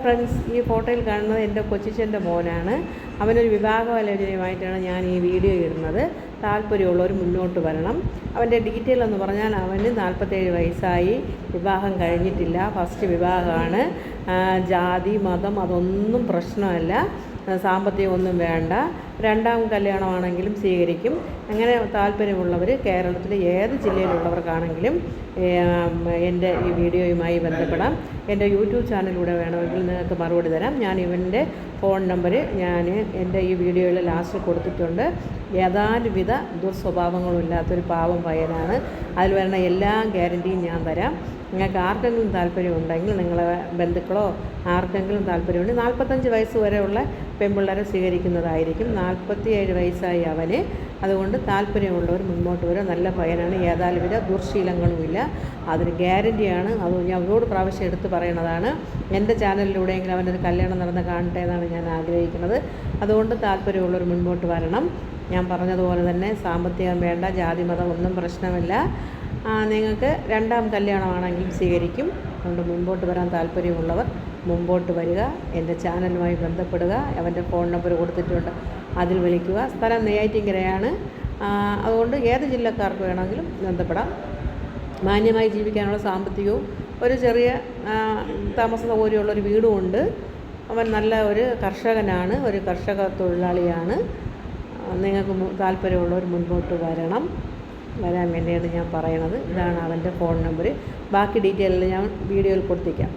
Friends, ഈ ഫോട്ടോയിൽ കാണുന്നത് എൻ്റെ കൊച്ചിച്ചൻ്റെ മോനാണ്. അവനൊരു വിവാഹാലോചനയുമായിട്ടാണ് ഞാൻ ഈ വീഡിയോ ഇടുന്നത്. താല്പര്യമുള്ളവർ മുന്നോട്ട് വരണം. അവൻ്റെ ഡീറ്റെയിൽ എന്ന് പറഞ്ഞാൽ അവന് 47 വയസ്സായി, വിവാഹം കഴിഞ്ഞിട്ടില്ല, ഫസ്റ്റ് വിവാഹമാണ്. ജാതി മതം അതൊന്നും പ്രശ്നമല്ല, സാമ്പത്തികമൊന്നും വേണ്ട, രണ്ടാം കല്യാണമാണെങ്കിലും സ്വീകരിക്കും. അങ്ങനെ താല്പര്യമുള്ളവർ കേരളത്തിലെ ഏത് ജില്ലയിലുള്ളവർക്കാണെങ്കിലും എൻ്റെ ഈ വീഡിയോയുമായി ബന്ധപ്പെടാം. എൻ്റെ യൂട്യൂബ് ചാനലിലൂടെ വേണമെങ്കിൽ നിങ്ങൾക്ക് മറുപടി തരാം. ഞാൻ ഇവൻ്റെ ഫോൺ നമ്പർ ഞാൻ എൻ്റെ ഈ വീഡിയോയിൽ ലാസ്റ്റിൽ കൊടുത്തിട്ടുണ്ട്. യാതൊരുവിധ ദുർസ്വഭാവങ്ങളും ഇല്ലാത്തൊരു പാവം പയ്യനാണ്. അതിൽ വരുന്ന എല്ലാ ഗ്യാരൻറ്റിയും ഞാൻ തരാം. നിങ്ങൾക്ക് ആർക്കെങ്കിലും താല്പര്യമുണ്ടെങ്കിൽ, നിങ്ങളെ ബന്ധുക്കളോ ആർക്കെങ്കിലും താല്പര്യമുണ്ടെങ്കിൽ 45 വയസ്സ് വരെയുള്ള പെൺപിള്ളേരെ സ്വീകരിക്കുന്നതായിരിക്കും. 47 വയസ്സായി അവന്. അതുകൊണ്ട് താല്പര്യമുള്ളവർ മുന്നോട്ട് വരും. നല്ല പയ്യനാണ്, യാതൊരുവിധ ദുർശീലങ്ങളുമില്ല, അതൊരു ഗ്യാരൻറ്റിയാണ്. അത് ഞാൻ ഒരുപാട് പ്രാവശ്യം എടുത്ത് പറയണതാണ്. എൻ്റെ ചാനലിലൂടെയെങ്കിലും അവൻ്റെ ഒരു കല്യാണം നടന്ന് കാണട്ടെ എന്നാണ് ഞാൻ ആഗ്രഹിക്കുന്നത്. അതുകൊണ്ട് താല്പര്യമുള്ളവർ മുൻപോട്ട് വരണം. ഞാൻ പറഞ്ഞതുപോലെ തന്നെ സാമ്പത്തികം വേണ്ട, ജാതി മതം ഒന്നും പ്രശ്നമില്ല. നിങ്ങൾക്ക് രണ്ടാം കല്യാണമാണെങ്കിലും സ്വീകരിക്കും. അതുകൊണ്ട് മുൻപോട്ട് വരാൻ താല്പര്യമുള്ളവർ മുമ്പോട്ട് വരിക. എൻ്റെ ചാനലുമായി ബന്ധപ്പെടുക. അവൻ്റെ ഫോൺ നമ്പർ കൊടുത്തിട്ടുണ്ട്, അതിൽ വിളിക്കുക. സ്ഥലം നെയ്യാറ്റിൻകരയാണ്. അതുകൊണ്ട് ഏത് ജില്ലക്കാർക്ക് വേണമെങ്കിലും ബന്ധപ്പെടാം. മാന്യമായി ജീവിക്കാനുള്ള സാമ്പത്തികവും ഒരു ചെറിയ താമസ സൗകര്യമുള്ളൊരു വീടുമുണ്ട്. അവൻ നല്ല ഒരു കർഷകനാണ്, ഒരു കർഷക തൊഴിലാളിയാണ്. നിങ്ങൾക്ക് താല്പര്യമുള്ളവർ മുൻപോട്ട് വരാൻ വേണ്ടിയാണ് ഞാൻ പറയണത്. ഇതാണ് അവൻ്റെ ഫോൺ നമ്പർ. ബാക്കി ഡീറ്റെയിൽ ഞാൻ വീഡിയോയിൽ കൊടുത്തേക്കാം.